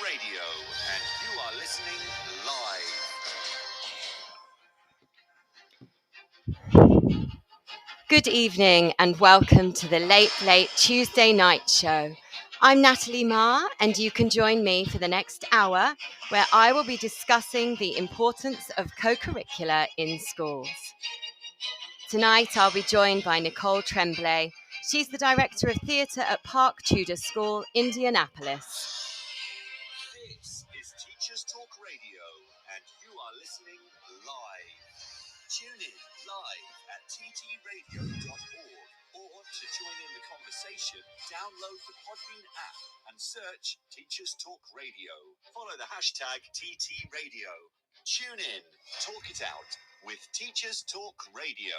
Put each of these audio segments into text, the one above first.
Radio, and you are listening live. Good evening and welcome to the Late Tuesday Night Show. I'm Natalie Maher, and you can join me for the next hour where I will be discussing the importance of co-curricular in schools. Tonight I'll be joined by Nicole Tremblay. She's the Director of Theatre at Park Tudor School, Indianapolis. This is Teachers Talk Radio, and you are listening live. Tune in live at ttradio.org, or to join in the conversation, download the Podbean app and search Teachers Talk Radio. Follow the hashtag TTRadio. Tune in, talk it out with Teachers Talk Radio.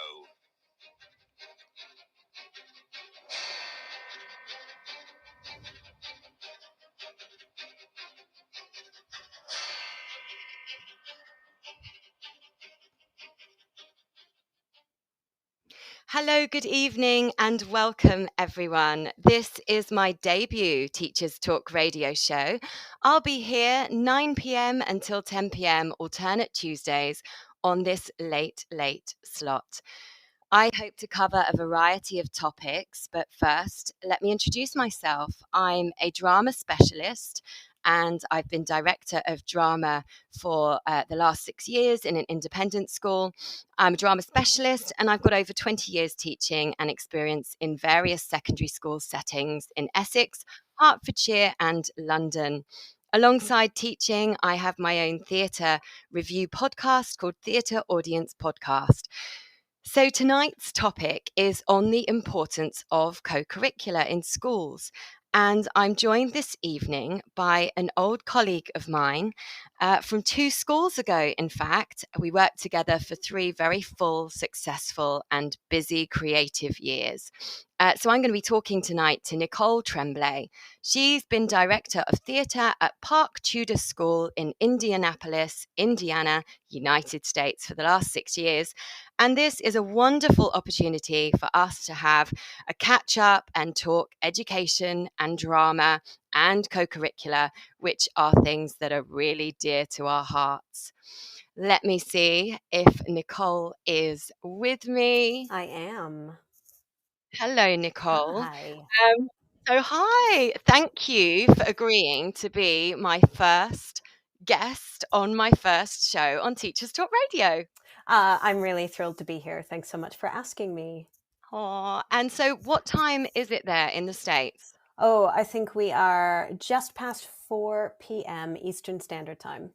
Hello, good evening, and welcome everyone. This is my debut Teachers Talk radio show. I'll be here 9 p.m. until 10 p.m. alternate Tuesdays on this late slot. I hope to cover a variety of topics, but first, let me introduce myself. I'm a drama specialist, and I've been director of drama for the last 6 years in an independent school. I'm a drama specialist, and I've got over 20 years teaching and experience in various secondary school settings in Essex, Hertfordshire, and London. Alongside teaching, I have my own theatre review podcast called Theatre Audience Podcast. So tonight's topic is on the importance of co-curricular in schools. And I'm joined this evening by an old colleague of mine from 2 schools ago, in fact. We worked together for 3 very full, successful and busy creative years. So I'm going to be talking tonight to Nicole Tremblay. She's been director of theatre at Park Tudor School in Indianapolis, Indiana, United States for the last 6 years. And this is a wonderful opportunity for us to have a catch up and talk education and drama and co-curricular, which are things that are really dear to our hearts. Let me see if Nicole is with me. I am. Hello, Nicole. Hi. Hi, thank you for agreeing to be my first guest on my first show on Teachers Talk Radio. I'm really thrilled to be here. Thanks so much for asking me. Oh, and so what time is it there in the States? Oh, I think we are just past 4 p.m. Eastern Standard Time.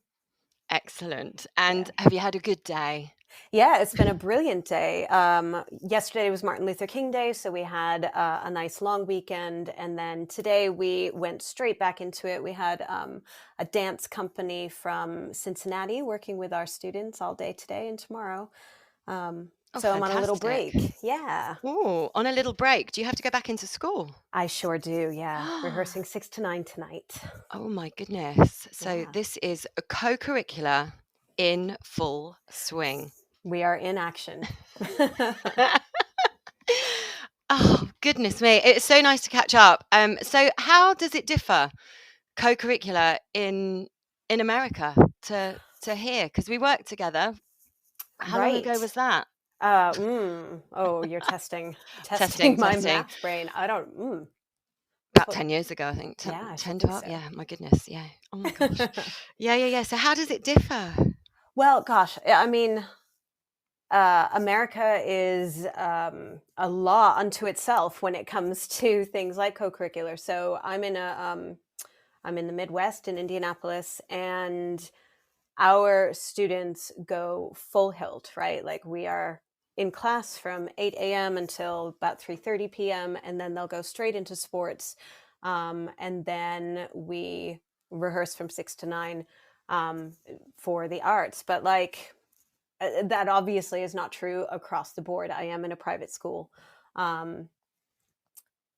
Excellent. And have you had a good day? Yeah, it's been a brilliant day. Yesterday was Martin Luther King Day, so we had a nice long weekend. And then today we went straight back into it. We had a dance company from Cincinnati working with our students all day today and tomorrow. So I'm on a little break. Yeah. Oh, on a little break. Do you have to go back into school? I sure do, yeah. Rehearsing 6 to 9 tonight. Oh my goodness. So this is a co-curricular in full swing. We are in action. Oh, goodness me. It's so nice to catch up. So how does it differ, co-curricular in America to here? Because we worked together. How long ago was that? Oh, you're testing my math brain. I don't. About 10 years ago, I think. 10, 12. So. Yeah, my goodness. Yeah. Oh my gosh. Yeah. So how does it differ? Well, gosh, I mean, America is a law unto itself when it comes to things like co-curricular. So I'm in the Midwest in Indianapolis, and our students go full hilt, right? Like we are in class from 8 a.m. until about 3:30 p.m. and then they'll go straight into sports. And then we rehearse from 6 to 9 for the arts. But like that obviously is not true across the board. I am in a private school. I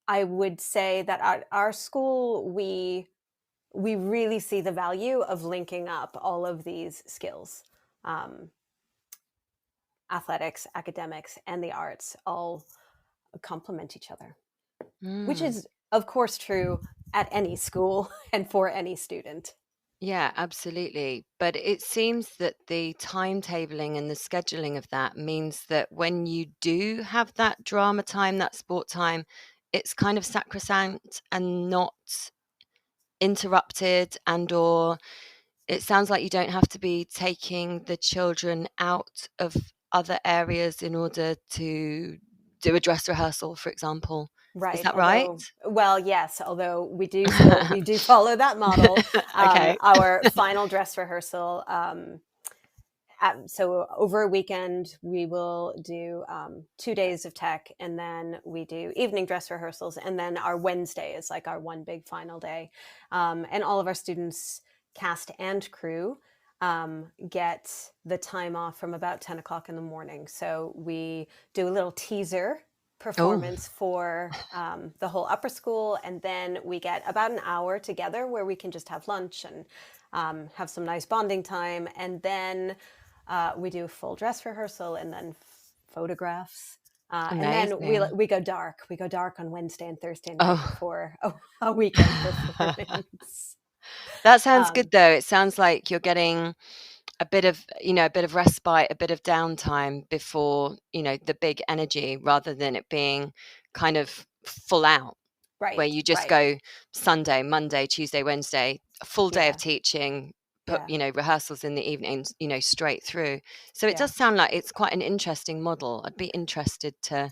would say that at our school, we really see the value of linking up all of these skills. Athletics, academics, and the arts all complement each other, which is, of course, true at any school and for any student. Yeah, absolutely. But it seems that the timetabling and the scheduling of that means that when you do have that drama time, that sport time, it's kind of sacrosanct and not interrupted, and or it sounds like you don't have to be taking the children out of other areas in order to do a dress rehearsal, for example. Is Right. that right? Although, well, yes, although we do follow that model. Okay. Our final dress rehearsal, so over a weekend we will do 2 days of tech, and then we do evening dress rehearsals, and then our Wednesday is like our one big final day. And all of our students, cast and crew, get the time off from about 10 o'clock in the morning. So we do a little teaser Oh, performance for the whole upper school, and then we get about an hour together where we can just have lunch and have some nice bonding time, and then we do a full dress rehearsal, and then photographs. And then amazing. we go dark. We go dark on Wednesday and Thursday night Oh, before a weekend performance. that sounds good Um, though. It sounds like you're getting a bit of, a bit of respite, a bit of downtime before, the big energy, rather than it being kind of full out, where right, you just right. go Sunday, Monday, Tuesday, Wednesday, a full day of Yeah, teaching, put, yeah, rehearsals in the evenings, straight through. So it yeah. does sound like it's quite an interesting model. I'd be interested to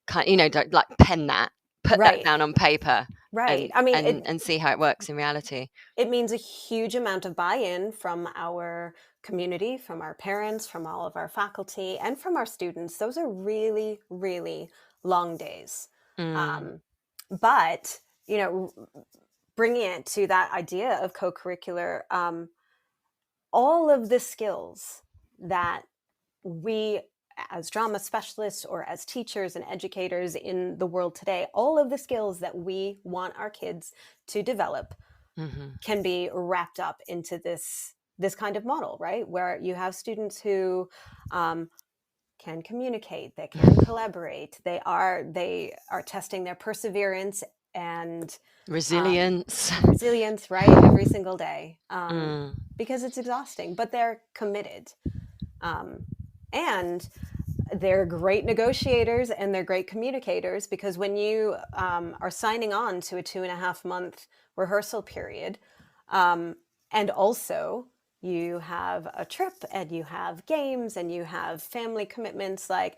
kind, like put that Right, down on paper right. and I mean, and see how it works in reality. it means a huge amount of buy-in from our community, from our parents, from all of our faculty, and from our students. Those are really, really long days. Mm, Um, but, you know, bringing it to that idea of co-curricular, all of the skills that we as drama specialists or as teachers and educators in the world today, all of the skills that we want our kids to develop mhm. can be wrapped up into this kind of model, right? Where you have students who can communicate, they can collaborate, they are testing their perseverance and um, Resilience. resilience, right, every single day, Mm, because it's exhausting, but they're committed, um, and they're great negotiators and they're great communicators, because when you are signing on to a 2.5 month rehearsal period, um, and also you have a trip and you have games and you have family commitments, like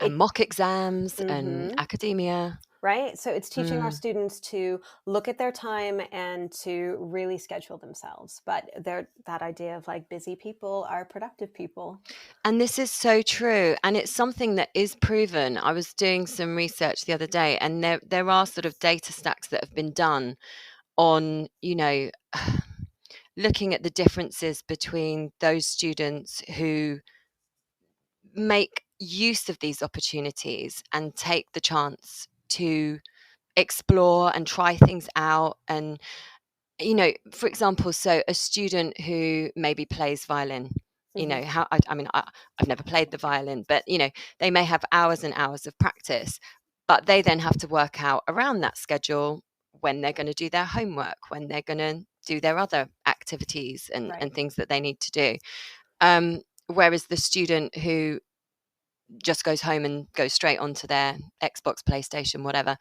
and it. mock exams and Mhm. academia. Right, so it's teaching our Mm. students to look at their time and to really schedule themselves, but that idea of like busy people are productive people. And this is so true, and it's something that is proven. I was doing some research the other day, and there are sort of data stacks that have been done on, looking at the differences between those students who make use of these opportunities and take the chance to explore and try things out. And for example, so a student who maybe plays violin, Hmm. how I mean, I've never played the violin, but they may have hours and hours of practice, but they then have to work out around that schedule when they're going to do their homework, when they're going to do their other activities and Right. things that they need to do. Whereas the student who just goes home and goes straight onto their Xbox, PlayStation, whatever,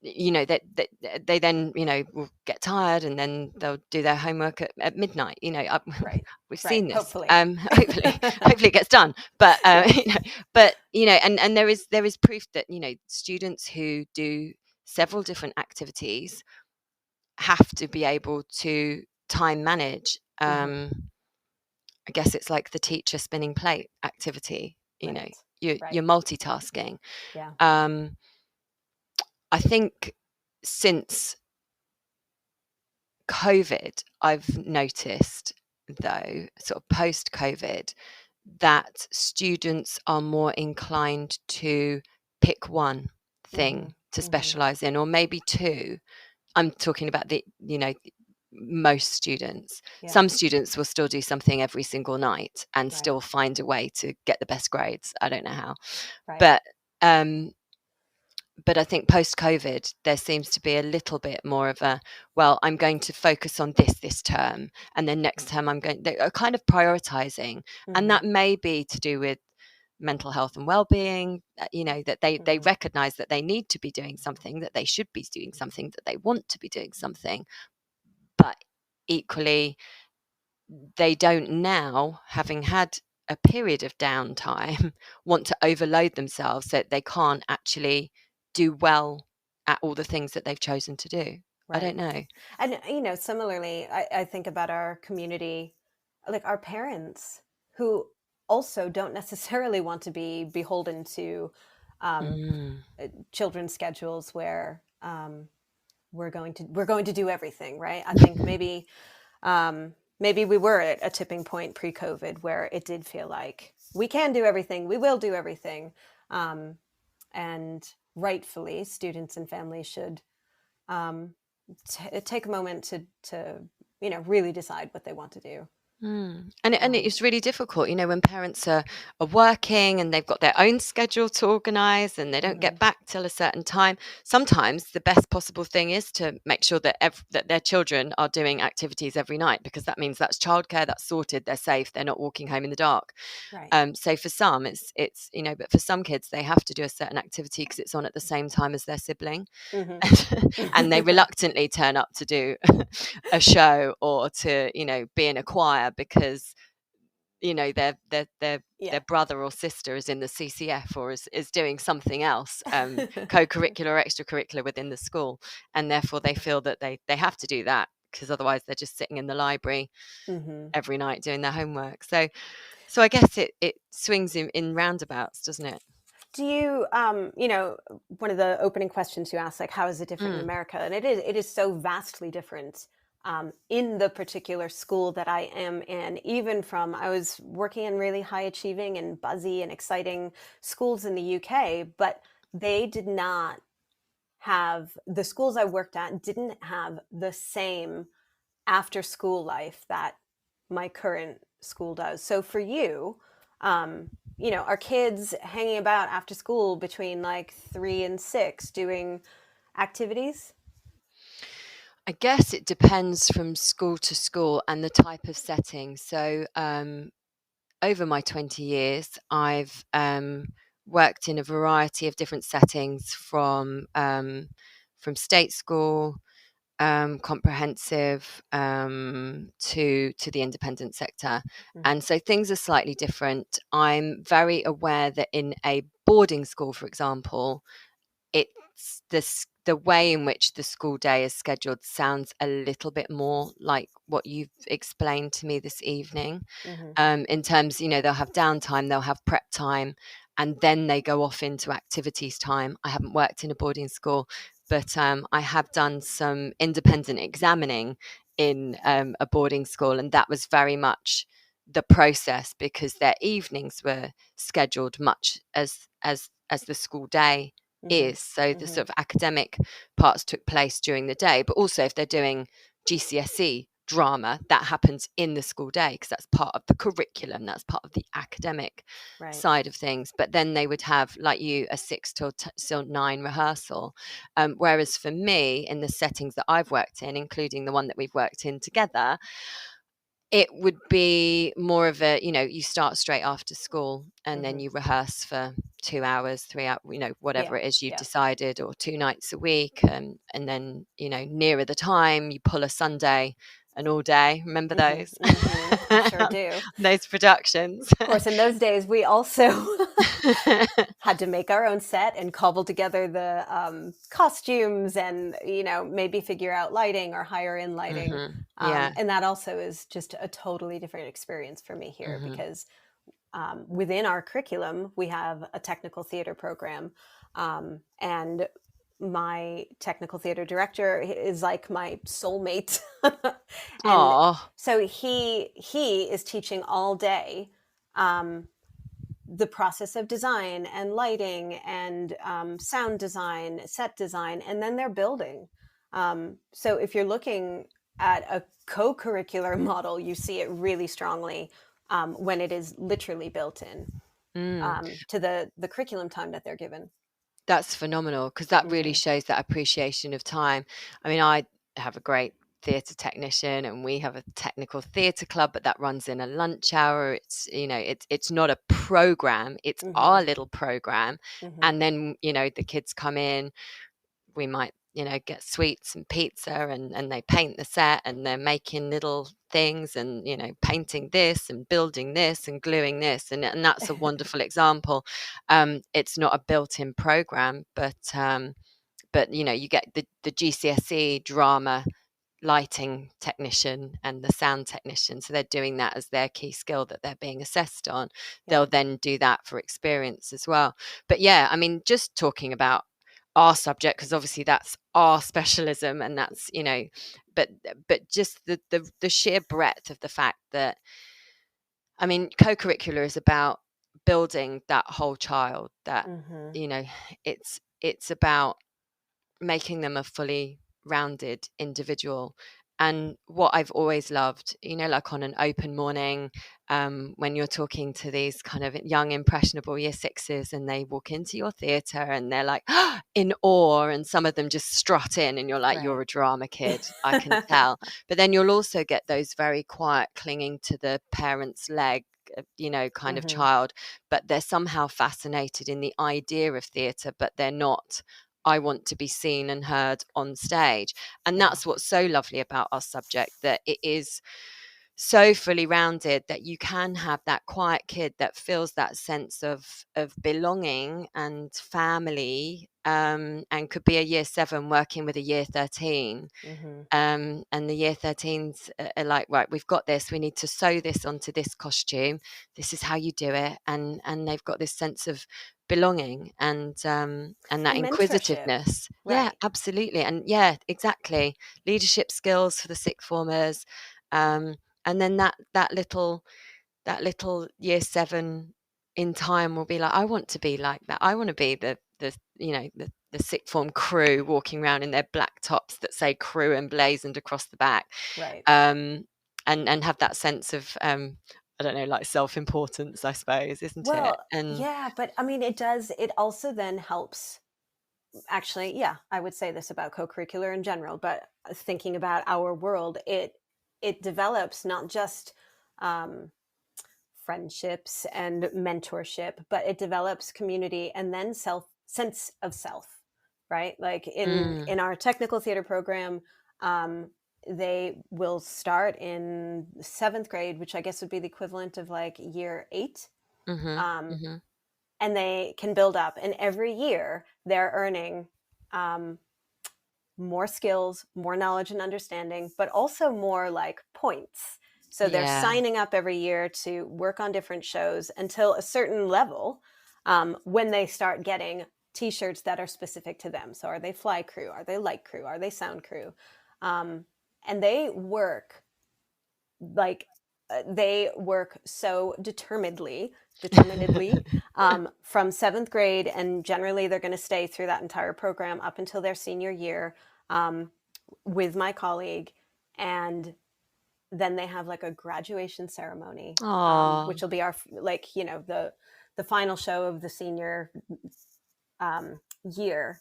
that they then will get tired, and then they'll do their homework at midnight. Right. We've Right. seen this. Hopefully. Hopefully it gets done. But Yeah. and there is proof that students who do several different activities have to be able to time manage. Hmm. I guess it's like the teacher spinning plate activity. Right. You're Right. multitasking. Yeah. um I think since COVID, I've noticed, though, sort of post COVID, that students are more inclined to pick one Hmm. thing to Hmm. specialize in, or maybe two. I'm talking about most students. Yeah. Some students will still do something every single night and Right. still find a way to get the best grades. I don't know how. Right. But um, but I think post-COVID, there seems to be a little bit more of a, well, I'm going to focus on this term, and then next term they are kind of prioritizing. And that may be to do with mental health and well-being, that they recognize that they need to be doing something, that they should be doing something, that they want to be doing something. But equally, they don't now, having had a period of downtime, want to overload themselves so that they can't actually do well at all the things that they've chosen to do. Right. I don't know. And, similarly, I think about our community, like our parents who also don't necessarily want to be beholden to children's schedules where we're going to do everything, right? I think maybe we were at a tipping point pre-COVID where it did feel like we can do everything, we will do everything, and rightfully, students and families should take a moment to really decide what they want to do. And it's really difficult, when parents are working and they've got their own schedule to organise and they don't get back till a certain time. Sometimes the best possible thing is to make sure that that their children are doing activities every night, because that means that's childcare, that's sorted, they're safe, they're not walking home in the dark. Right. So for some, it's but for some kids, they have to do a certain activity because it's on at the same time as their sibling. And they reluctantly turn up to do a show or to be in a choir because their brother or sister is in the CCF or is doing something else, co-curricular or extracurricular within the school, and therefore they feel that they have to do that because otherwise they're just sitting in the library every night doing their homework. So I guess it swings in roundabouts, doesn't it? Do you, one of the opening questions you asked, like, how is it different in America? And it is so vastly different in the particular school that I am in. Even from, I was working in really high achieving and buzzy and exciting schools in the UK, but they did not have, the schools I worked at didn't have the same after school life that my current school does. So for you, are kids hanging about after school between like 3 and 6 doing activities? I guess it depends from school to school and the type of setting. So over my 20 years, I've worked in a variety of different settings, from state school, comprehensive, to the independent sector. And so things are slightly different. I'm very aware that in a boarding school, for example, it's the way in which the school day is scheduled sounds a little bit more like what you've explained to me this evening. In terms, they'll have downtime, they'll have prep time, and then they go off into activities time. I haven't worked in a boarding school, but I have done some independent examining in a boarding school, and that was very much the process, because their evenings were scheduled much as the school day is. So the sort of academic parts took place during the day, but also if they're doing GCSE drama, that happens in the school day because that's part of the curriculum, that's part of the academic side of things. But then they would have, like you, a 6 till 9 rehearsal. Whereas for me, in the settings that I've worked in, including the one that we've worked in together, it would be more of a, you start straight after school and then you rehearse for 2 hours, 3 hours, whatever it is you've decided, or 2 nights a week. And then, nearer the time, you pull a Sunday, an all day. Remember those? I sure do. Those productions. Of course, in those days, we also had to make our own set and cobble together the costumes and, maybe figure out lighting or hire in lighting. And that also is just a totally different experience for me here, because within our curriculum, we have a technical theater program. And my technical theater director is like my soulmate. And so he is teaching all day the process of design and lighting and sound design, set design, and then they're building. So if you're looking at a co-curricular model, you see it really strongly when it is literally built in to the curriculum time that they're given. That's phenomenal, because that really shows that appreciation of time. I mean, I have a great theatre technician, and we have a technical theatre club, but that runs in a lunch hour. It's, it's not a program, it's our little program. And then, the kids come in, we might, get sweets and pizza, and they paint the set, and they're making little things, and, painting this and building this and gluing this. And that's a wonderful example. It's not a built-in program, but you get the GCSE drama lighting technician and the sound technician, so they're doing that as their key skill that they're being assessed on. They'll then do that for experience as well. But yeah, I mean, just talking about our subject, because obviously that's our specialism, and that's, but just the sheer breadth of the fact that, I mean, co-curricular is about building that whole child, that it's about making them a fully rounded individual. And what I've always loved, like on an open morning, when you're talking to these kind of young, impressionable year sixes, and they walk into your theatre and they're like in awe, and some of them just strut in, and you're like, you're a drama kid, I can tell. But then you'll also get those very quiet, clinging to the parent's leg, kind of child, but they're somehow fascinated in the idea of theatre, but they're not, I want to be seen and heard on stage. And that's what's so lovely about our subject, that it is so fully rounded, that you can have that quiet kid that feels that sense of belonging and family, and could be a year 7 working with a year 13. And the year 13s are like, right, we've got this, we need to sew this onto this costume, this is how you do it. And they've got this sense of belonging, and that inquisitiveness. Yeah, absolutely. And yeah, exactly, leadership skills for the sixth formers. And then that little year 7 in time will be like, I want to be like that, I want to be the the sixth form crew walking around in their black tops that say crew emblazoned across the back, and have that sense of I don't know, like self-importance, I suppose, isn't it? And yeah, but I mean, it also then helps, actually, I would say this about co-curricular in general, but thinking about our world, it develops not just friendships and mentorship, but it develops community, and then sense of self, right? Like in our technical theater program, they will start in 7th grade, which I guess would be the equivalent of like year 8. And they can build up, and every year they're earning more skills, more knowledge and understanding, but also more like points. So they're signing up every year to work on different shows until a certain level, when they start getting t-shirts that are specific to them. So are they fly crew? Are they light crew? Are they sound crew? And they work so determinedly from 7th grade, and generally they're going to stay through that entire program up until their senior year, with my colleague. And then they have like a graduation ceremony, which will be our, like, the final show of the senior year.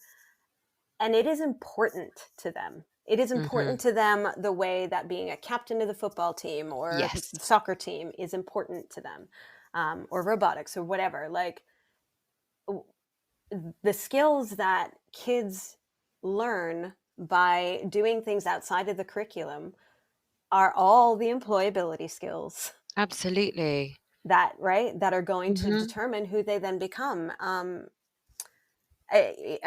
And it is important to them. It is important to them the way that being a captain of the football team or soccer team is important to them, or robotics or whatever. Like, the skills that kids learn by doing things outside of the curriculum are all the employability skills. Absolutely. That are going to determine who they then become. I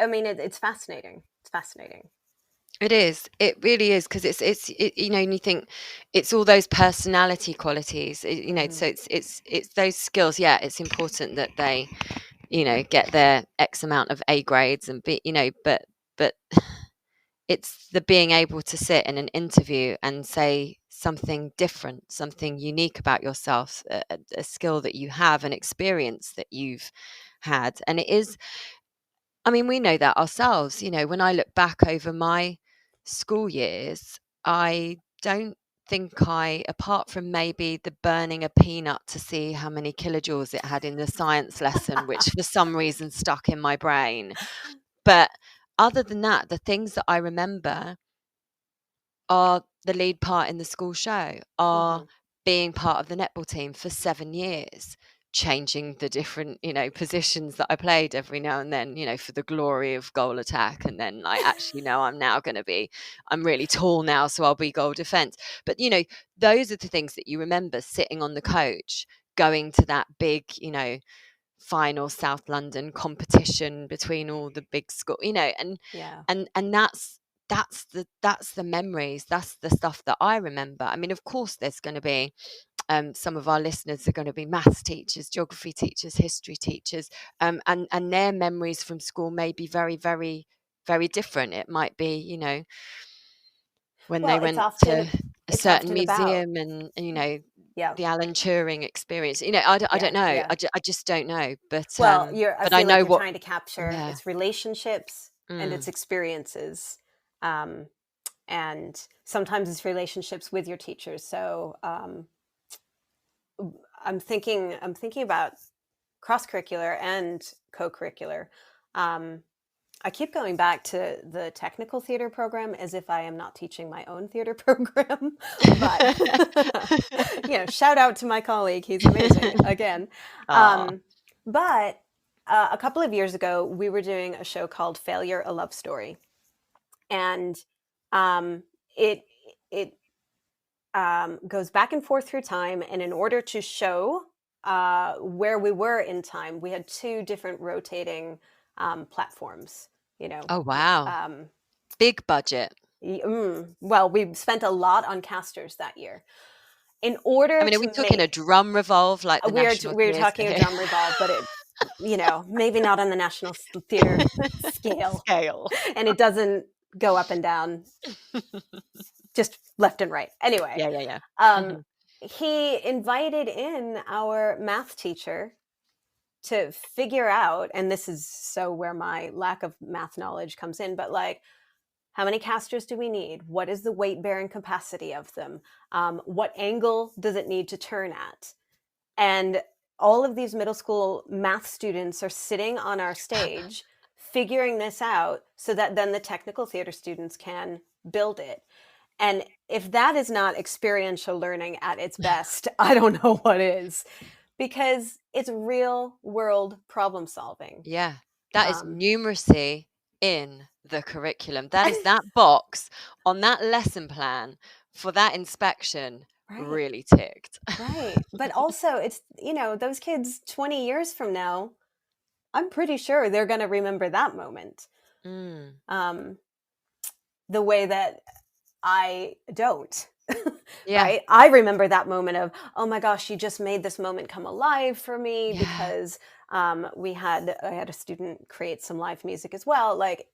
mean, it's fascinating. It's fascinating. It is. It really is, because it's and you think it's all those personality qualities, so it's those skills. Yeah, it's important that they, get their X amount of A grades and be, but it's the being able to sit in an interview and say something different, something unique about yourself, a skill that you have, an experience that you've had. And it is, I mean, we know that ourselves. When I look back over my school years, I don't think apart from maybe the burning a peanut to see how many kilojoules it had in the science lesson, which for some reason stuck in my brain. But other than that, the things that I remember are the lead part in the school show, are being part of the netball team for 7 years, changing the different, positions that I played every now and then, for the glory of goal attack. And then like, actually, no, I'm really tall now, so I'll be goal defense. But, those are the things that you remember, sitting on the coach, going to that big, final South London competition between all the big school, and Yeah. and that's the memories, that's the stuff that I remember. I mean, of course there's going to be some of our listeners are going to be maths teachers, geography teachers, history teachers, and their memories from school may be very, very, very different. It might be, when they Well, went to a it's certain often about, museum and yeah, the Alan Turing experience. I don't know. yeah. I just don't know. But Well, I but I feel like know you're what. trying to capture Yeah. its relationships and its Mm. experiences, um, and sometimes it's relationships with your teachers. So I'm thinking about cross curricular and co-curricular. I keep going back to the technical theater program as if I am not teaching my own theater program, but shout out to my colleague. He's amazing again. Aw. But a couple of years ago, we were doing a show called Failure, a Love Story. And um, it, it goes back and forth through time. And in order to show where we were in time, we had two different rotating platforms. Oh wow. Um, Big budget. well, we spent a lot on casters that year. In I order mean, are we to talking a make, drum revolve like the National we were Theatre talking a here? drum revolve, but it, maybe not on the National Theatre scale, Scale. and it doesn't go up and down, just left and right. Anyway, Yeah. he invited in our math teacher to figure out, and this is so where my lack of math knowledge comes in, but like, how many casters do we need? What is the weight bearing capacity of them? What angle does it need to turn at? And all of these middle school math students are sitting on our stage figuring this out so that then the technical theater students can build it. And if that is not experiential learning at its best, I don't know what is, because it's real world problem solving. Yeah. That is Um, numeracy in the curriculum. That is that box on that lesson plan for that inspection right. really ticked. Right. But also, it's, those kids 20 years from now, I'm pretty sure they're going to remember that moment. Mm. The way that I don't. Yeah. Right? I remember that moment of, oh my gosh, you just made this moment come alive for me, Yeah. because I had a student create some live music as well. Like,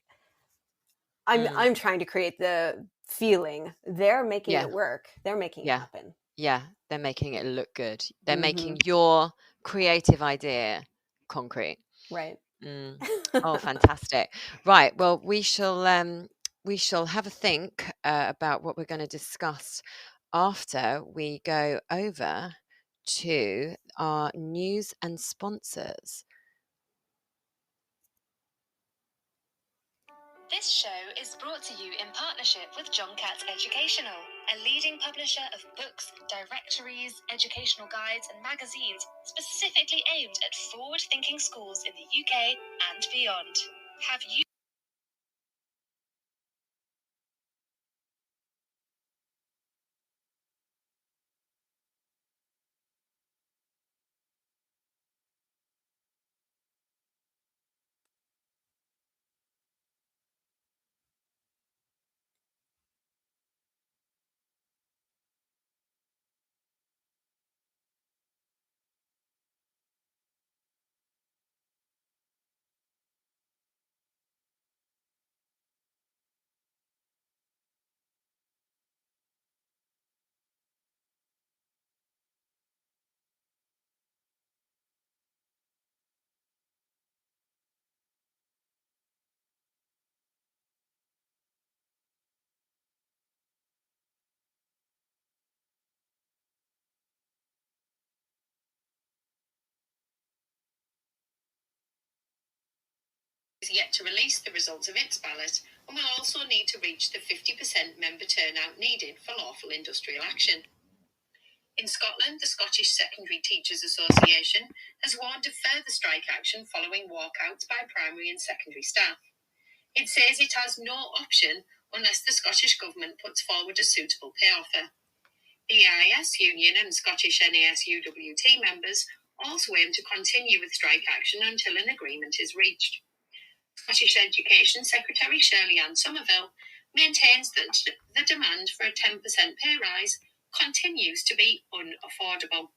I'm trying to create the feeling. They're making Yeah. it work. They're making it Yeah. happen. Yeah. They're making it look good. They're Mm-hmm. making your creative idea concrete. Right. Oh, fantastic. Right. Well, we shall have a think about what we're going to discuss after we go over to our news and sponsors. This show is brought to you in partnership with John Catt Educational, a leading publisher of books, directories, educational guides, and magazines specifically aimed at forward-thinking schools in the UK and beyond. Have you Is yet to release the results of its ballot and will also need to reach the 50% member turnout needed for lawful industrial action. In Scotland, the Scottish Secondary Teachers Association has warned of further strike action following walkouts by primary and secondary staff. It says it has no option unless the Scottish Government puts forward a suitable pay offer. The EIS Union and Scottish NASUWT members also aim to continue with strike action until an agreement is reached. Scottish Education Secretary Shirley-Ann Somerville maintains that the demand for a 10% pay rise continues to be unaffordable.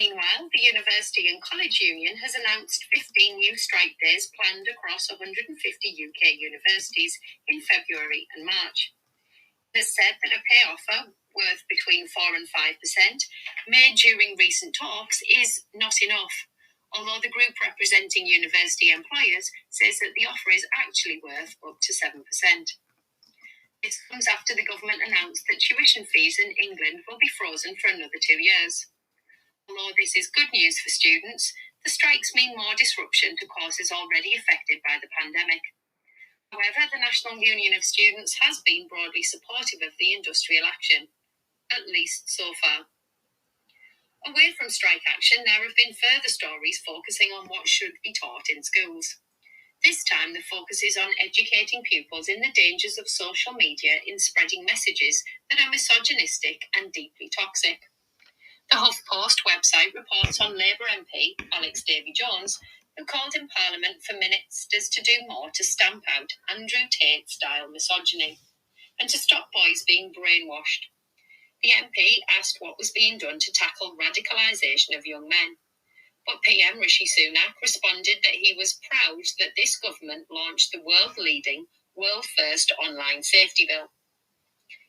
Meanwhile, the University and College Union has announced 15 new strike days planned across 150 UK universities in February and March. It has said that a pay offer worth between 4 and 5% made during recent talks is not enough, although the group representing university employers says that the offer is actually worth up to 7%. This comes after the government announced that tuition fees in England will be frozen for another 2 years. Although this is good news for students, the strikes mean more disruption to courses already affected by the pandemic. However, the National Union of Students has been broadly supportive of the industrial action, at least so far. Away from strike action, there have been further stories focusing on what should be taught in schools. This time, the focus is on educating pupils in the dangers of social media in spreading messages that are misogynistic and deeply toxic. The HuffPost website reports on Labour MP Alex Davey-Jones, who called in Parliament for ministers to do more to stamp out Andrew Tate-style misogyny and to stop boys being brainwashed. The MP asked what was being done to tackle radicalisation of young men, but PM Rishi Sunak responded that he was proud that this government launched the world-leading, world-first online safety bill.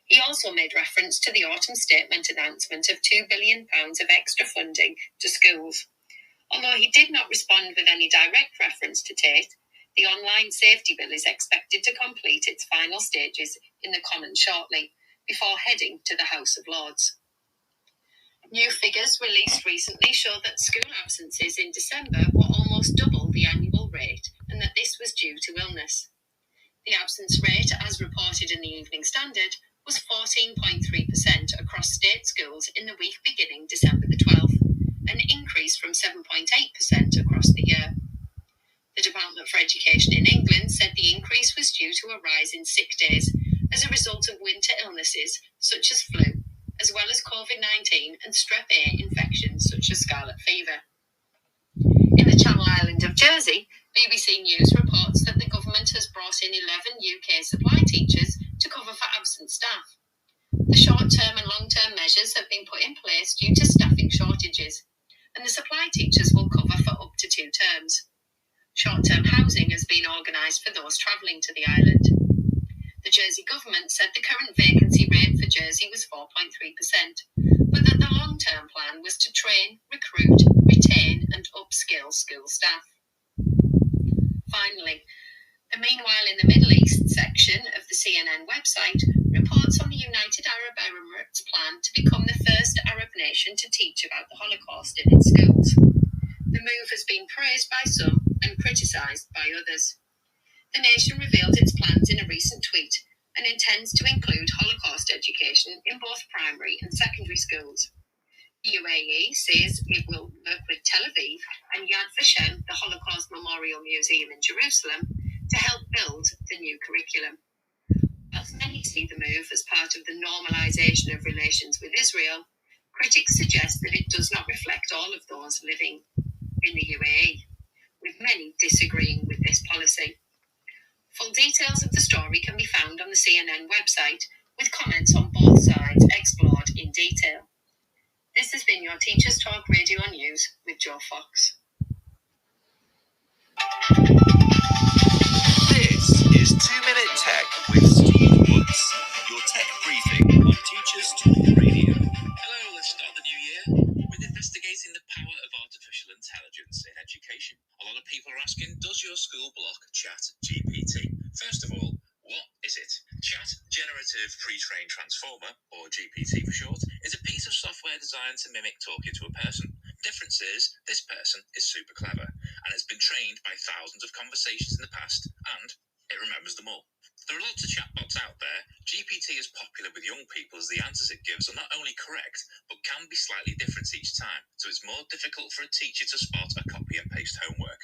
He also made reference to the autumn statement announcement of £2 billion of extra funding to schools. Although he did not respond with any direct reference to Tate, the online safety bill is expected to complete its final stages in the Commons shortly, before heading to the House of Lords. New figures released recently show that school absences in December were almost double the annual rate, and that this was due to illness. The absence rate, as reported in the Evening Standard, was 14.3% across state schools in the week beginning December the 12th, an increase from 7.8% across the year. The Department for Education in England said the increase was due to a rise in sick days as a result of winter illnesses such as flu, as well as COVID-19 and strep A infections such as scarlet fever. In the Channel Island of Jersey, BBC News reports that the government has brought in 11 UK supply teachers to cover for absent staff. The short-term and long-term measures have been put in place due to staffing shortages, and the supply teachers will cover for up to 2 terms. Short-term housing has been organised for those travelling to the island. The Jersey government said the current vacancy rate for Jersey was 4.3%, but that the long-term plan was to train, recruit, retain and upskill school staff. Finally, the Meanwhile in the Middle East section of the CNN website reports on the United Arab Emirates plan to become the first Arab nation to teach about the Holocaust in its schools. The move has been praised by some and criticised by others. The nation revealed its plans in a recent tweet and intends to include Holocaust education in both primary and secondary schools. The UAE says it will work with Tel Aviv and Yad Vashem, the Holocaust Memorial Museum in Jerusalem, to help build the new curriculum. Whilst many see the move as part of the normalisation of relations with Israel, critics suggest that it does not reflect all of those living in the UAE, with many disagreeing with this policy. Full details of the story can be found on the CNN website, with comments on both sides explored in detail. This has been your Teachers Talk Radio News with Joe Fox. This is 2 Minute Tech with Steve Woods, your tech briefing on Teachers Talk Radio. Hello, let's start the new year with investigating the power of artificial intelligence in education. A lot of people are asking, does your school block ChatGPT? First of all, what is it? Chat Generative Pre-trained Transformer, or GPT for short, is a piece of software designed to mimic talking to a person. The difference is, this person is super clever, and it's been trained by thousands of conversations in the past, and it remembers them all. There are lots of chatbots out there. GPT is popular with young people as the answers it gives are not only correct, but can be slightly different each time, so it's more difficult for a teacher to spot a copy and paste homework.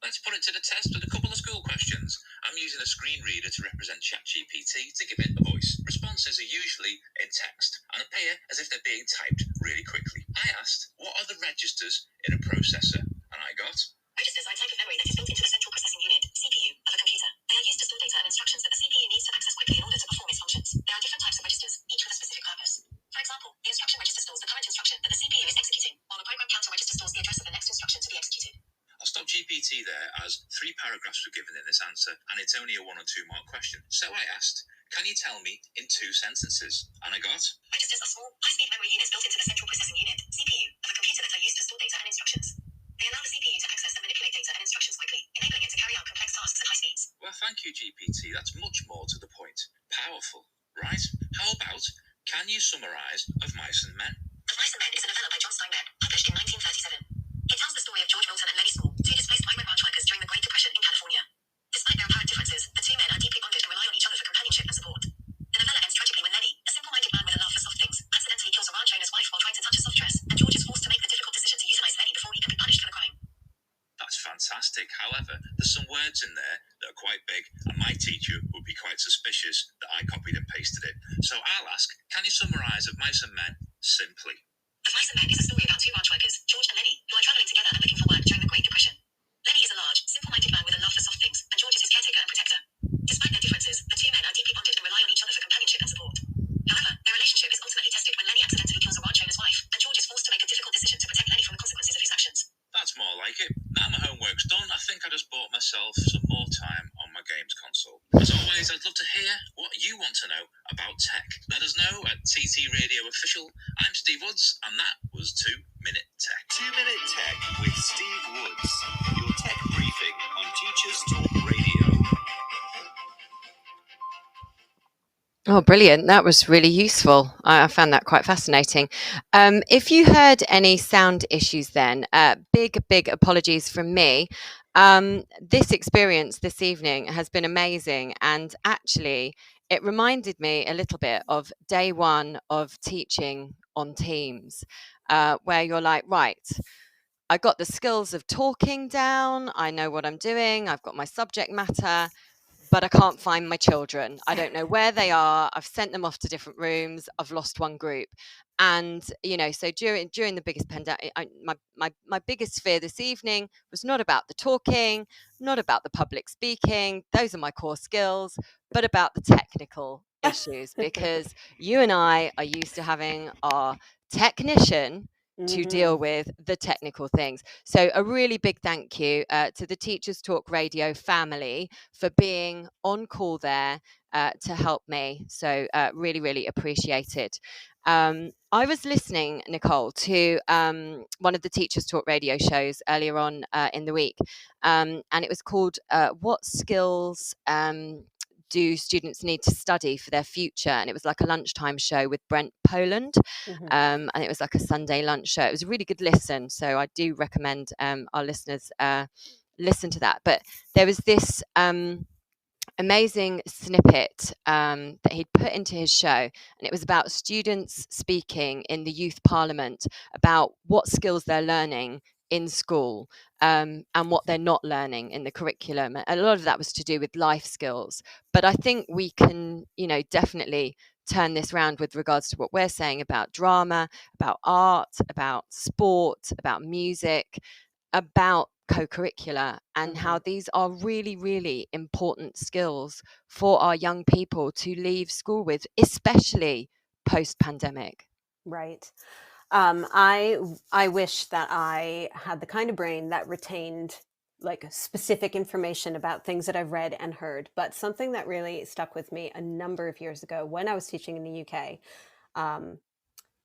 Let's put it to the test with a couple of school questions. I'm using a screen reader to represent ChatGPT to give it a voice. Responses are usually in text and appear as if they're being typed really quickly. I asked, what are the registers in a processor? And I got... Registers are a type of memory that is built into the central processing unit, CPU, of a computer. They are used to store data and instructions that the CPU needs to access quickly in order to perform its functions. There are different types of registers, each with a specific purpose. For example, the instruction register stores the current instruction that the CPU is executing, while the program counter register stores the address of the next instruction to be executed. I'll stop GPT there as 3 paragraphs were given in this answer and it's only a 1 or 2 mark question. So I asked, can you tell me in 2 sentences? And I got... Registers are small, high-speed memory units built into the central processing unit, CPU, of a computer that are used to store data and instructions. They allow the CPU to access and manipulate data and instructions quickly, enabling it to carry out complex tasks at high speeds. Well, thank you, GPT. That's much more to the point. Powerful, right? How about, can you summarise Of Mice and Men? Of Mice and Men is a novella by John Steinbeck, published in 1937. It tells the story of George Milton and Lenny Small, 2 displaced migrant ranch workers during the Great Depression in California. Despite their apparent differences, the 2 men are deeply bonded and rely on each other for companionship and support. The novella ends tragically when Lenny, a simple-minded man with a love for soft things, accidentally kills a ranch owner's wife while trying to touch a soft dress, and George is forced to make the difficult decision to euthanize Lenny before he can be punished for the crime. That's fantastic. However, there's some words in there that are quite big, and my teacher would be quite suspicious that I copied and pasted it. So I'll ask, can you summarise Of Mice and Men simply? Of Mice and Men is a story about 2 ranch workers, George and Lenny, who are traveling together and looking for work during the Great Depression. Lenny is a large, simple-minded man with a love for soft things, and George is his caretaker and protector. Despite their differences, the 2 men are deeply bonded and rely on each other for companionship and support. However, their relationship is ultimately tested when Lenny accidentally kills a ranch owner's wife, and George is forced to make a difficult decision to protect Lenny from the consequences of his actions. That's more like it. Now my homework's done, I think I just bought myself some more time on my games console. As always, I'd love to hear what you want to know about tech. Let us know at TT Radio Official. I'm Steve Woods, and that was 2 Minute Tech. 2 Minute Tech with Steve Woods. Your tech briefing on Teachers Talk Radio. Oh, brilliant. That was really useful. I found that quite fascinating. If you heard any sound issues then, big apologies from me. This experience this evening has been amazing. And actually, it reminded me a little bit of day 1 of teaching on Teams, where you're like, right, I got the skills of talking down. I know what I'm doing. I've got my subject matter. But I can't find my children. I don't know where they are. I've sent them off to different rooms. I've lost one group. And, so during the biggest pandemic, my biggest fear this evening was not about the talking, not about the public speaking. Those are my core skills, but about the technical issues, because you and I are used to having our technician to deal with the technical things. So a really big thank you to the Teachers Talk Radio family for being on call there to help me. So really appreciate it. I was listening, Nicole, to one of the Teachers Talk Radio shows earlier on in the week, and it was called What Skills Do Students Need to Study for Their Future? And it was like a lunchtime show with Brent Poland, and it was like a Sunday lunch show. It was a really good listen, so I do recommend our listeners listen to that. But there was this amazing snippet that he'd put into his show, and it was about students speaking in the youth parliament about what skills they're learning in school and what they're not learning in the curriculum. A lot of that was to do with life skills, but I think we can definitely turn this round with regards to what we're saying about drama, about art, about sport, about music, about co-curricular, and how these are really important skills for our young people to leave school with, especially post-pandemic. Right. I wish that I had the kind of brain that retained like specific information about things that I've read and heard. But something that really stuck with me a number of years ago when I was teaching in the UK,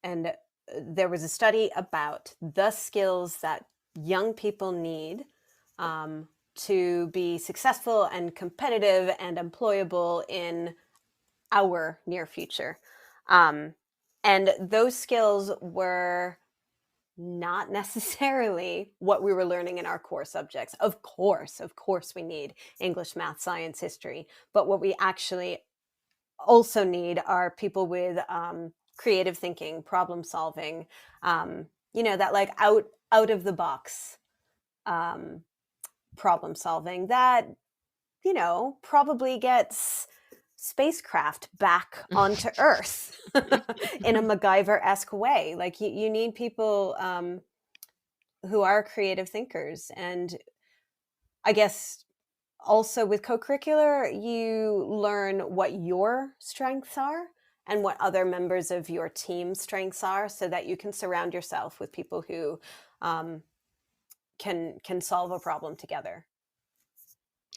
and there was a study about the skills that young people need to be successful and competitive and employable in our near future. And those skills were not necessarily what we were learning in our core subjects. Of course, we need English, math, science, history. But what we actually also need are people with creative thinking, problem solving, that like out of the box problem solving that, probably gets spacecraft back onto Earth in a MacGyver-esque way. Like you need people who are creative thinkers. And I guess also with co-curricular, you learn what your strengths are and what other members of your team's strengths are, so that you can surround yourself with people who can solve a problem together.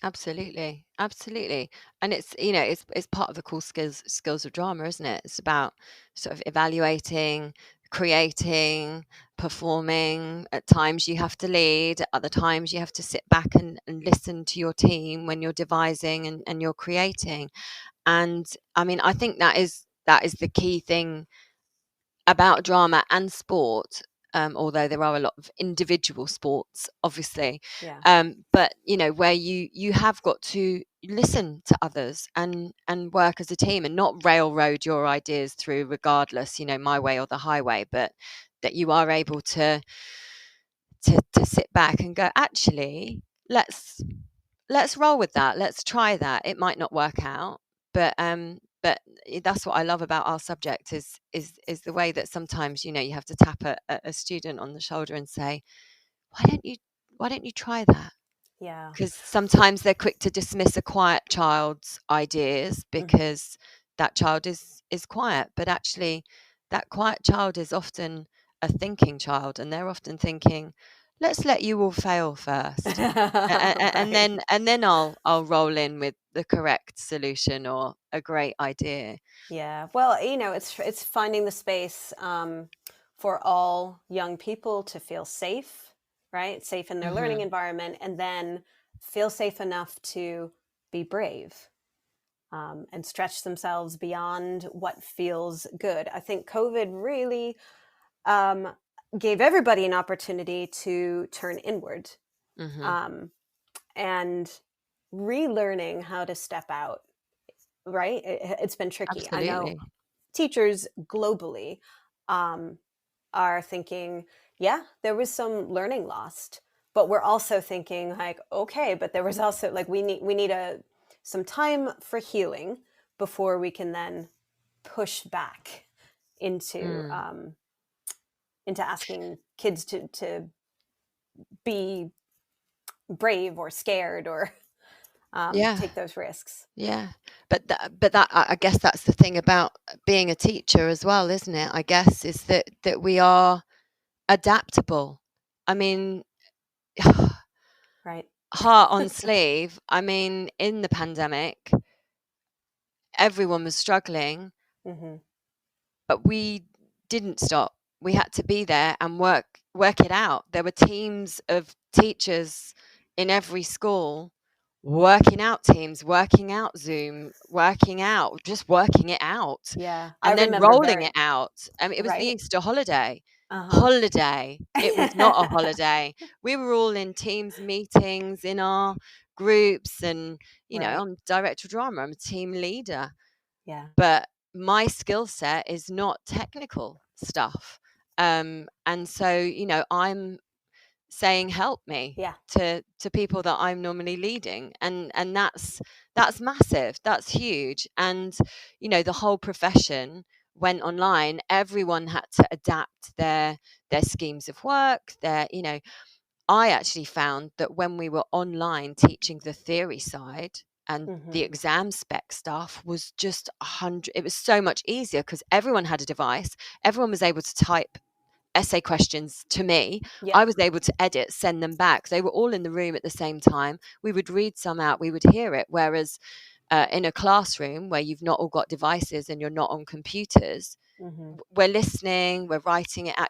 Absolutely. And it's part of the core skills of drama, isn't it? It's about sort of evaluating, creating, performing. At times you have to lead, at other times you have to sit back and listen to your team when you're devising and you're creating. And I mean, I think that is the key thing about drama and sport, although there are a lot of individual sports, obviously. Yeah. But where you have got to listen to others and work as a team and not railroad your ideas through, regardless, my way or the highway, but that you are able to sit back and go, actually, let's roll with that, let's try that. It might not work out, but that's what I love about our subject is the way that sometimes you have to tap a student on the shoulder and say, why don't you try that? Yeah. Because sometimes they're quick to dismiss a quiet child's ideas because that child is quiet, but actually that quiet child is often a thinking child, and they're often thinking, let's let you all fail first. Right. And then I'll roll in with the correct solution or a great idea. Yeah. Well, it's finding the space for all young people to feel safe, right? Safe in their learning environment, and then feel safe enough to be brave and stretch themselves beyond what feels good. I think COVID really gave everybody an opportunity to turn inward and relearning how to step out, right? It's been tricky. Absolutely. I know teachers globally are thinking, yeah, there was some learning lost, but we're also thinking like, okay, but there was also like, we need some time for healing before we can then push back into asking kids to be brave or scared or take those risks. Yeah. But that I guess that's the thing about being a teacher as well, isn't it? I guess is that we are adaptable. I mean, Right. heart on sleeve. I mean, in the pandemic, everyone was struggling, but we didn't stop. We had to be there and work it out. There were teams of teachers in every school working out Teams, working out Zoom, just working it out. Yeah. And then rolling it out. I mean, it was the Easter holiday. Holiday. It was not a holiday. We were all in Teams meetings in our groups, and I'm director of drama, I'm a team leader. Yeah. But my skill set is not technical stuff. And so, I'm saying help me to people that I'm normally leading, and that's massive, that's huge. And the whole profession went online. Everyone had to adapt their schemes of work, I actually found that when we were online teaching the theory side and the exam spec stuff was just 100, it was so much easier because everyone had a device, everyone was able to type essay questions to me. I was able to edit, send them back. They were all in the room at the same time. We would read some out, we would hear it. Whereas in a classroom where you've not all got devices and you're not on computers, we're listening, we're writing it out.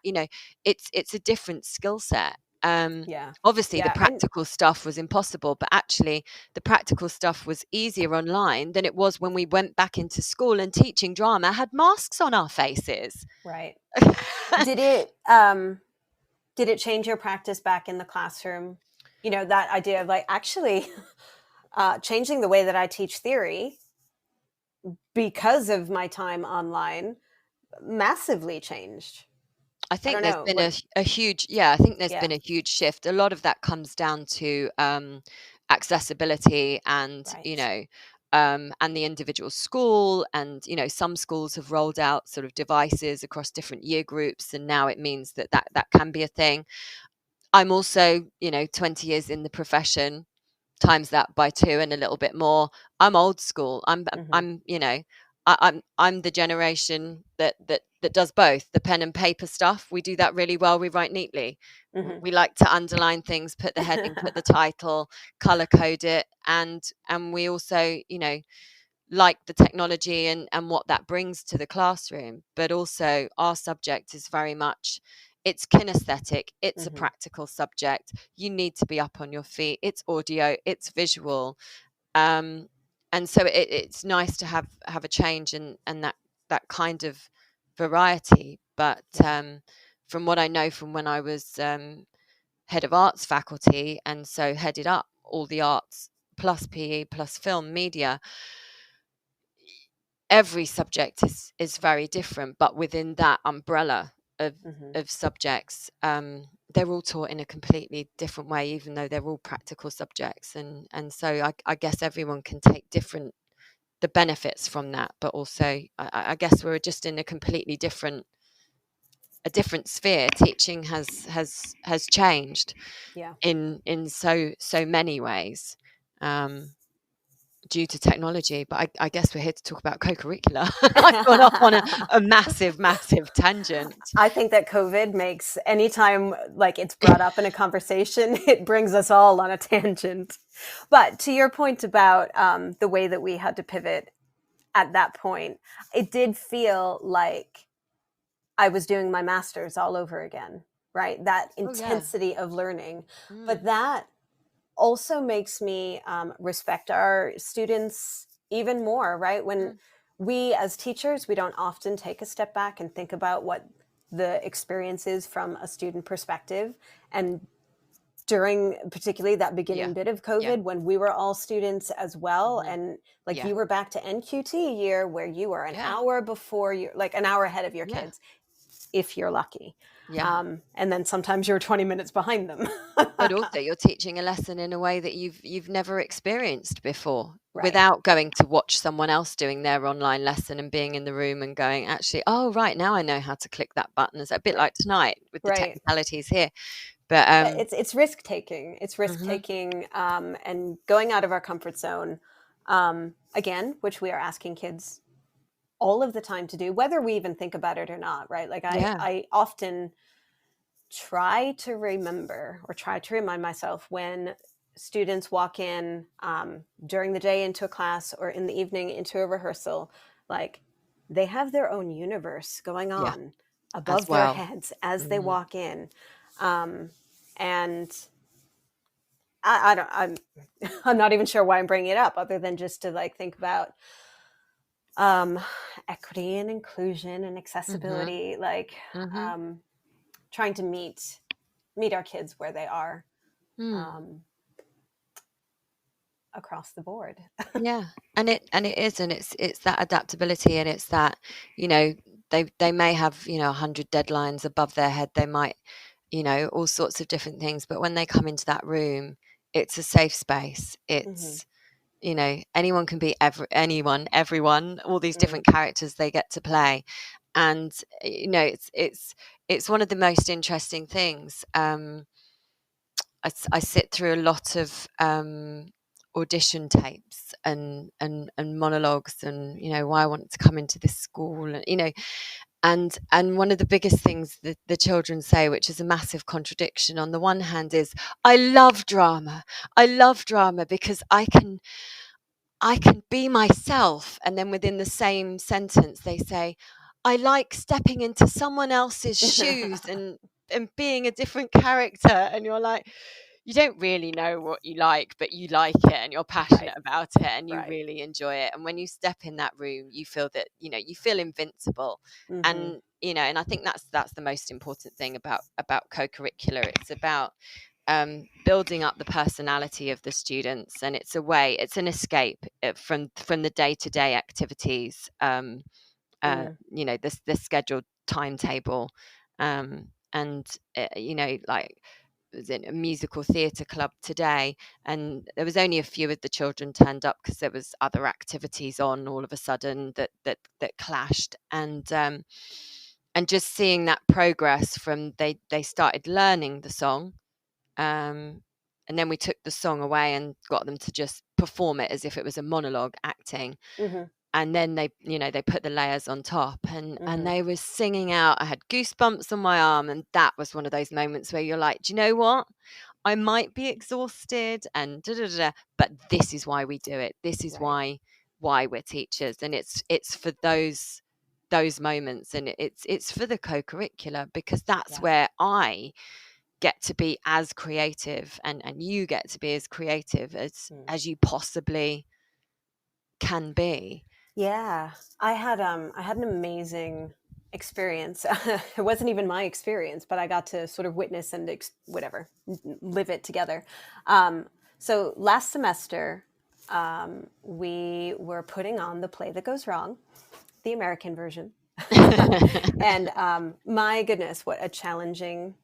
It's a different skill set. Obviously the practical stuff was impossible, but actually the practical stuff was easier online than it was when we went back into school and teaching drama had masks on our faces. Right. Did it Did it change your practice back in the classroom? You know, that idea of like actually changing the way that I teach theory because of my time online massively changed. I I think don't there's know been what. a huge, yeah, I think there's Yeah. been a huge shift. A lot of that comes down to accessibility and, Right. and the individual school. And, some schools have rolled out sort of devices across different year groups. And now it means that can be a thing. I'm also, 20 years in the profession, times that by 2 and a little bit more. I'm old school. Mm-hmm. I'm the generation that does both. The pen and paper stuff, we do that really well. We write neatly. Mm-hmm. We like to underline things, put the heading, put the title, color code it, and we also, like the technology and what that brings to the classroom. But also our subject is very much, it's kinesthetic, it's a Mm-hmm. practical subject. You need to be up on your feet. It's audio, it's visual. And so it's nice to have a change and that kind of variety. But from what I know from when I was head of arts faculty, and so headed up all the arts plus PE plus film media, every subject is very different, but within that umbrella of Mm-hmm. of subjects, they're all taught in a completely different way, even though they're all practical subjects. And so I guess everyone can take the benefits from that, but also I guess we're just in a completely different sphere. Teaching has changed Yeah. in so many ways. Due to technology, but I guess we're here to talk about co-curricular. I've gone off on a massive tangent. I think that COVID makes anytime like it's brought up in a conversation, it brings us all on a tangent. But to your point about the way that we had to pivot at that point, it did feel like I was doing my master's all over again, right? That Oh yeah. intensity of learning. But Mm. that also makes me respect our students even more, right? When Mm. we as teachers, we don't often take a step back and think about what the experience is from a student perspective. And during particularly that beginning Yeah. bit of Yeah. COVID, when we were all students as well, Mhm. and like Yeah. you were back to NQT year where you were an Yeah. hour before you, like an hour ahead of your Yeah. kids, if you're lucky. Yeah. And then sometimes you're 20 minutes behind them. But also you're teaching a lesson in a way that you've never experienced before, Right. without going to watch someone else doing their online lesson and being in the room and going, actually, oh right, now I know how to click that button. It's a bit Right. like tonight with the Right. technicalities here. But It's risk taking. It's risk taking and going out of our comfort zone. Again, which we are asking kids all of the time to do, whether we even think about it or not, right? Like Yeah. I often try to remember or try to remind myself when students walk in during the day into a class or in the evening into a rehearsal, like they have their own universe going Yeah. on As above their well. heads as they walk in. And I don't, I'm not even sure why I'm bringing it up other than just to like think about equity and inclusion and accessibility, like trying to meet our kids where they are across the board. Yeah, and it is, and it's that adaptability, and it's that, they may have 100 deadlines above their head. They might, all sorts of different things, but when they come into that room, it's a safe space. It's anyone can be anyone, everyone, all these different characters they get to play. And it's one of the most interesting things. I sit through a lot of audition tapes and monologues, and why I wanted to come into this school, and one of the biggest things that the children say, which is a massive contradiction on the one hand, is I love drama because I can be myself. And then within the same sentence they say, I like stepping into someone else's shoes and being a different character. And you're like, you don't really know what you like, but you like it and you're passionate Right. about it and you Right. really enjoy it. And when you step in that room, you feel that, you feel invincible. Mhm. And, and I think that's the most important thing about co-curricular. It's about building up the personality of the students, and it's an escape from the day-to-day activities, the scheduled timetable, and like, was in a musical theatre club today, and there was only a few of the children turned up because there was other activities on all of a sudden that clashed, and just seeing that progress from they started learning the song, and then we took the song away and got them to just perform it as if it was a monologue acting. Mhm. And then they put the layers on top, and Mhm. they were singing out. I had goosebumps on my arm, and that was one of those moments where you're like, do you know what? I might be exhausted and but this is why we do it. This is Right. why we're teachers, and it's for those moments, and it's for the co-curricular, because that's Yeah. where I get to be as creative, and you get to be as creative as you possibly can be. Yeah, I had an amazing experience. It wasn't even my experience, but I got to sort of witness and live it together. So last semester, we were putting on The Play That Goes Wrong, the American version, and my goodness, what a challenging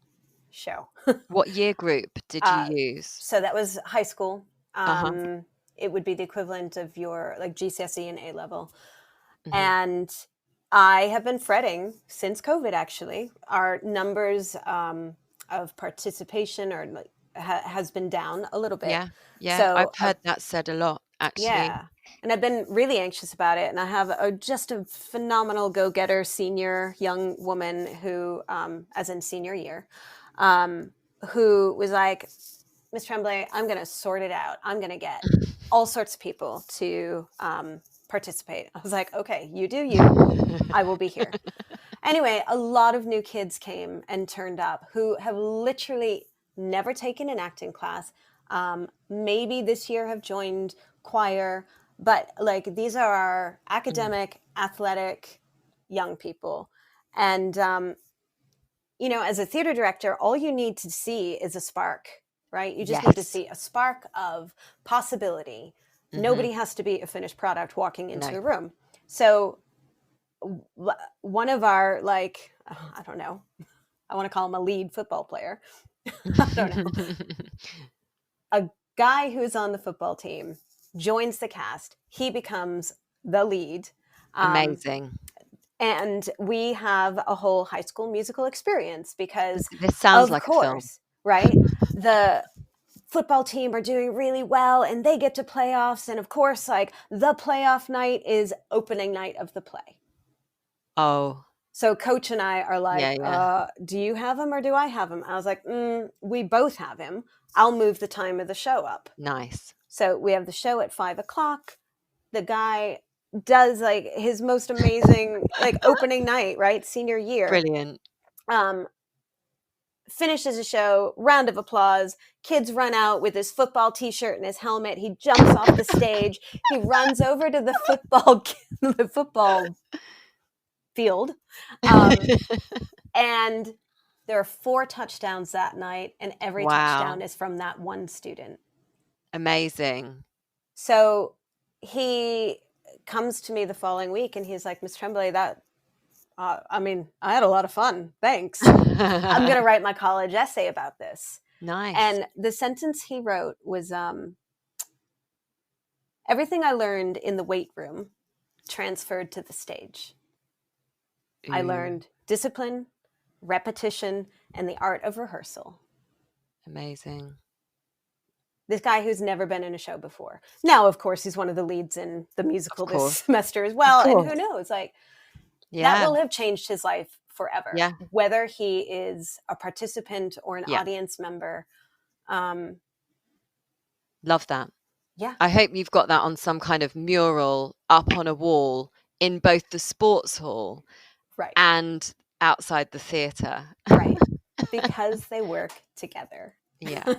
show. What year group did you use? So that was high school. Uh-huh. It would be the equivalent of your like GCSE and A level. Mhm. And I have been fretting since COVID, actually. Our numbers of participation has been down a little bit. Yeah, So I've heard that said a lot, actually. yeah. And I've been really anxious about it. And I have just a phenomenal go-getter senior young woman who, as in senior year, who was like, Miss Tremblay, I'm going to sort it out. I'm going to get all sorts of people to participate. I was like, okay, you do you. I will be here. Anyway, a lot of new kids came and turned up who have literally never taken an acting class. Maybe this year have joined choir, but like these are our academic, athletic young people. And, as a theater director, all you need to see is a spark, right? You just need to Yes. see a spark of possibility. Mhm. Nobody has to be a finished product walking into No. a room. So one of our, I don't know, I want to call him a lead football player. I don't know. A guy who's on the football team joins the cast. He becomes the lead. Amazing. And we have a whole High School Musical experience because, This sounds of like a course, right? The football team are doing really well and they get to playoffs. And of course, like the playoff night is opening night of the play. Oh. So coach and I are like, Yeah. Do you have him or do I have him? I was like, we both have him. I'll move the time of the show up. Nice. So we have the show at 5:00. The guy does like his most amazing like opening night, right? Senior year. Brilliant. Finishes the show, round of applause. Kids run out with his football t-shirt and his helmet. He jumps off the stage. He runs over to the football field. And there are 4 touchdowns that night, and every touchdown is from that one student. Amazing. So he comes to me the following week and he's like, Miss Tremblay, I had a lot of fun. Thanks. I'm going to write my college essay about this. Nice. And the sentence he wrote was, everything I learned in the weight room transferred to the stage. Ooh. I learned discipline, repetition, and the art of rehearsal. Amazing. This guy who's never been in a show before. Now, of course, he's one of the leads in the musical this semester as well. And who knows, that will have changed his life forever. Yeah. Whether he is a participant or an audience member. Love that. Yeah. I hope you've got that on some kind of mural up on a wall in both the sports hall and outside the theatre. Right. Because they work together. Yeah.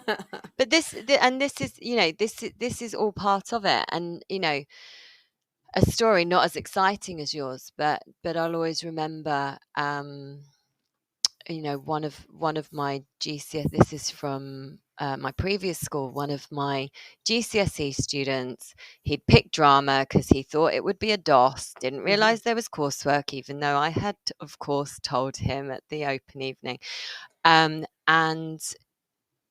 But this is, you know, this is all part of it. And, you know, a story not as exciting as yours, but I'll always remember, you know, one of my GCSE, this is from my previous school, one of my GCSE students, he'd picked drama because he thought it would be a DOS, didn't realize there was coursework, even though I had, of course, told him at the open evening, and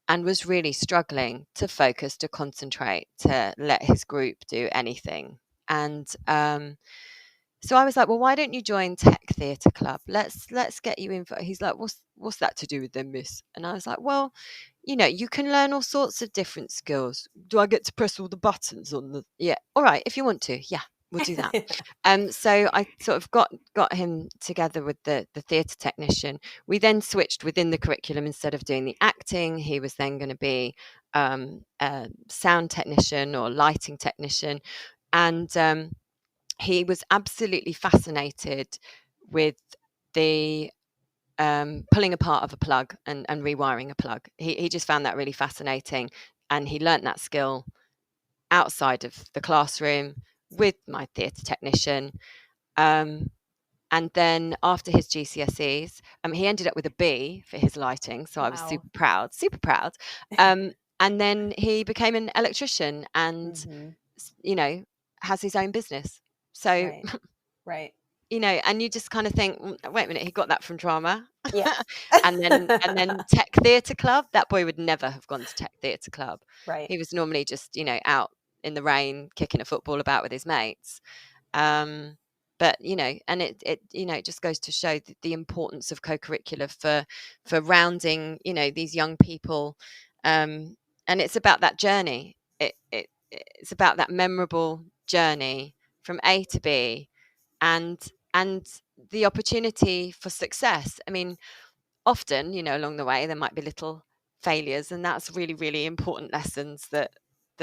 was really struggling to focus, to concentrate, to let his group do anything. And so I was like, well, why don't you join Tech Theatre Club? Let's get you in. He's like, what's that to do with them, miss? And I was like, well, you know, you can learn all sorts of different skills. Do I get to press all the buttons on the? Yeah, all right, if you want to, yeah, we'll do that. So I sort of got him together with the theatre technician. We then switched within the curriculum. Instead of doing the acting, he was then going to be a sound technician or lighting technician, and he was absolutely fascinated with the pulling apart of a plug and rewiring a plug. He just found that really fascinating, and he learnt that skill outside of the classroom with my theatre technician. And then after his GCSEs, he ended up with a B for his lighting, so I was super proud. And then he became an electrician, and you know, has his own business. So, right. You know, and you just kind of think, wait a minute, he got that from drama. Yeah. and then Tech Theatre Club, that boy would never have gone to Tech Theatre Club. Right. He was normally just, you know, out in the rain kicking a football about with his mates. But, you know, and it you know, it just goes to show the importance of co-curricular for rounding, you know, these young people. And it's about that journey. It's about that memorable journey from A to B, and the opportunity for success. I mean, often, you know, along the way there might be little failures, and that's really, really important lessons that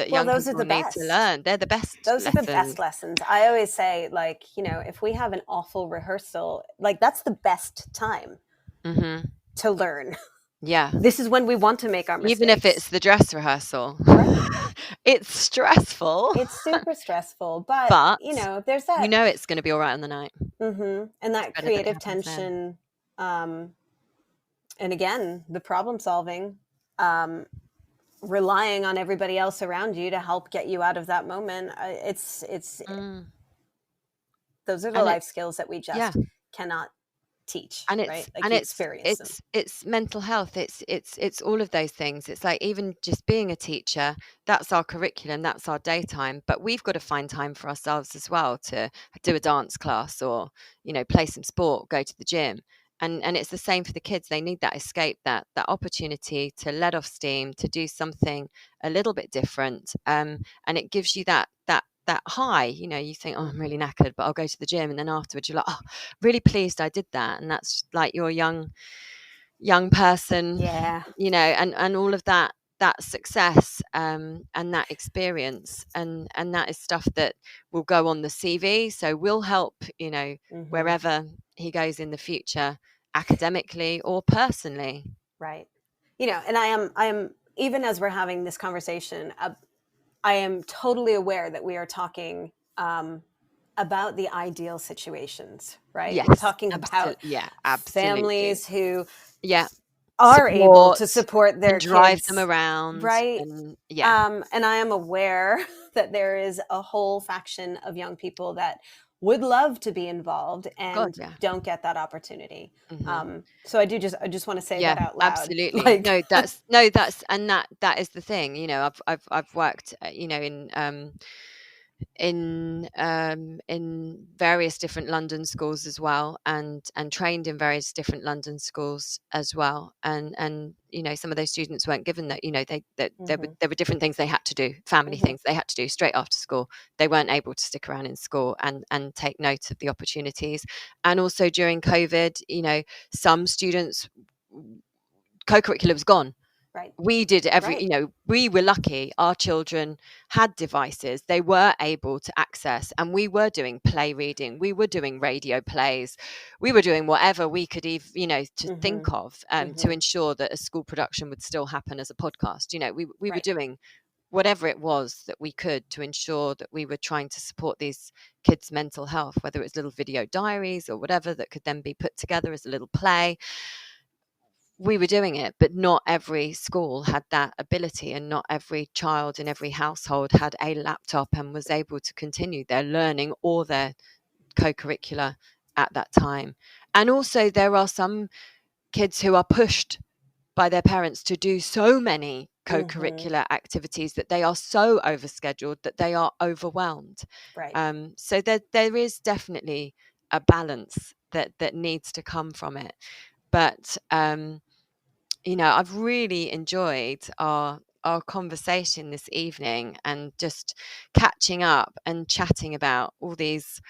young those people are the need best. to learn. They're the best Those lessons. are the best lessons. I always say, like, you know, if we have an awful rehearsal, like, that's the best time to learn. Yeah. This is when we want to make our mistakes. Even if it's the dress rehearsal. Right. It's stressful. It's super stressful, but you know, there's that. You know, it's going to be all right on the night. And that creative tension, and again, the problem solving, relying on everybody else around you to help get you out of that moment. It's those are the life skills that we just cannot teach, and it's right? Like, and you it's experience them. it's mental health, it's all of those things. It's like, even just being a teacher, that's our curriculum, that's our daytime, but we've got to find time for ourselves as well, to do a dance class, or, you know, play some sport, go to the gym. And it's the same for the kids. They need that escape, that opportunity to let off steam, to do something a little bit different, and it gives you that high. You know, you think, oh, I'm really knackered, but I'll go to the gym, and then afterwards you're like, oh, really pleased I did that. And that's like your young person, you know, and all of that success, and that experience, and that is stuff that will go on the CV, so will help, you know, wherever he goes in the future, academically or personally. Right. You know, and I am even as we're having this conversation, I am totally aware that we are talking about the ideal situations, right? Yes, we're talking about families who are able to support their drive kids, them around, right? And and I am aware that there is a whole faction of young people that would love to be involved and don't get that opportunity. So I just want to say that out loud. Absolutely. Like, that's and that is the thing. You know, I've worked, you know, in various different London schools as well, and trained in various different London schools as well, and you know, some of those students weren't given that. You know, there were different things they had to do, family things they had to do straight after school. They weren't able to stick around in school and take note of the opportunities. And also during COVID, you know, some students, co-curricular was gone. Right. We did Right. we were lucky. Our children had devices. They were able to access, and we were doing play reading. We were doing radio plays. We were doing whatever we could to think of to ensure that a school production would still happen as a podcast. We were doing whatever it was that we could to ensure that we were trying to support these kids' mental health, whether it was little video diaries or whatever that could then be put together as a little play. We were doing it, but not every school had that ability, and not every child in every household had a laptop and was able to continue their learning or their co-curricular at that time. And also there are some kids who are pushed by their parents to do so many co-curricular activities that they are so overscheduled that they are overwhelmed. Right. So there is definitely a balance that needs to come from it. But I've really enjoyed our conversation this evening, and just catching up and chatting about all these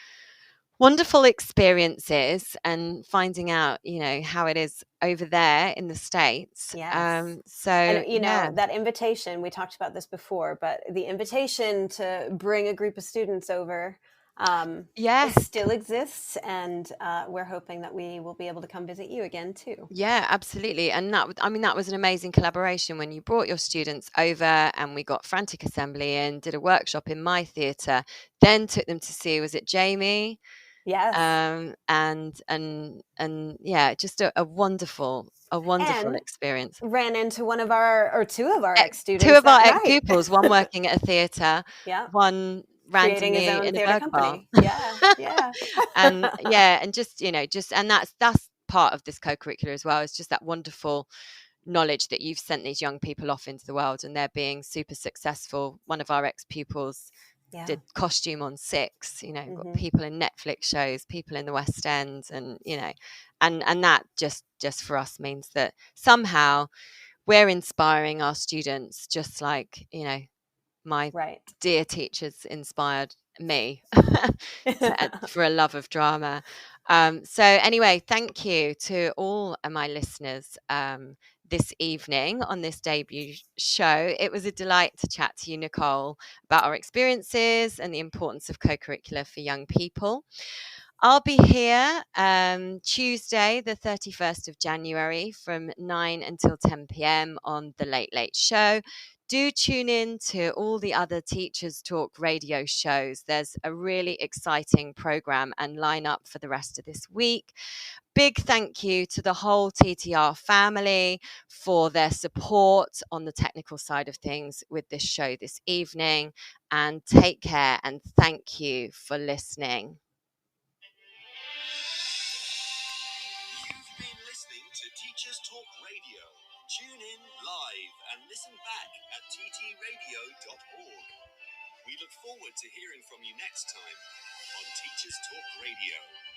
wonderful experiences and finding out, how it is over there in the States. Yes. So, And, yeah. that invitation, we talked about this before, but the invitation to bring a group of students over Yes. still exists. And we're hoping that we will be able to come visit you again, too. Yeah, absolutely. And that was an amazing collaboration when you brought your students over, and we got Frantic Assembly in, did a workshop in my theatre, then took them to see, was it Jamie? Yes. And yeah, just a wonderful And experience. ran into two of our ex-students Two of our that night. ex-pupils, one working at a theatre, Yeah. one Creating his randomly own in a theater burger bar. company. Yeah. And and that's part of this co-curricular as well. It's just that wonderful knowledge that you've sent these young people off into the world, and they're being super successful. One of our ex-pupils did costume on Six, got people in Netflix shows, people in the West End, and and that just for us means that somehow we're inspiring our students, just like my dear teachers inspired me for a love of drama. So anyway, thank you to all of my listeners this evening on this debut show. It was a delight to chat to you, Nicole, about our experiences and the importance of co-curricular for young people. I'll be here Tuesday, the 31st of January from 9 until 10 p.m. on The Late Late Show. Do tune in to all the other Teachers Talk radio shows. There's a really exciting program and lineup for the rest of this week. Big thank you to the whole TTR family for their support on the technical side of things with this show this evening. And take care, and thank you for listening. You've been listening to Teachers Talk Radio. Tune in live and listen back at ttradio.org. We look forward to hearing from you next time on Teachers Talk Radio.